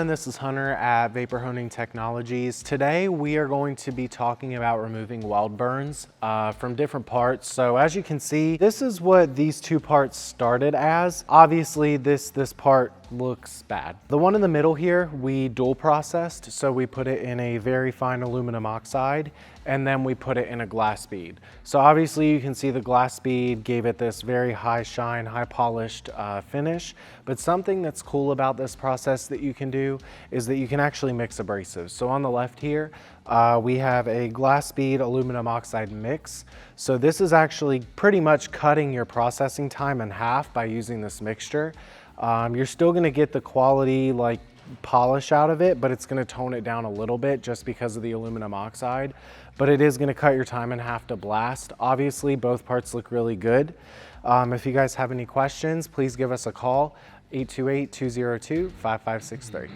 everyone, this is Hunter at Vapor Honing Technologies. Today we are going to be talking about removing weld burns from different parts. So as you can see, this is what these two parts started as. Obviously this part looks bad. The one in the middle here, we dual processed. So we put it in a very fine aluminum oxide and then we put it in a glass bead. So obviously you can see the glass bead gave it this very high shine, high polished finish. But something that's cool about this process that you can do is that you can actually mix abrasives. So on the left here, we have a glass bead aluminum oxide mix. So this is actually pretty much cutting your processing time in half by using this mixture. You're still gonna get the quality like polish out of it, but it's gonna tone it down a little bit just because of the aluminum oxide. But it is gonna cut your time in half to blast. Obviously, both parts look really good. If you guys have any questions, please give us a call, 828-202-5563.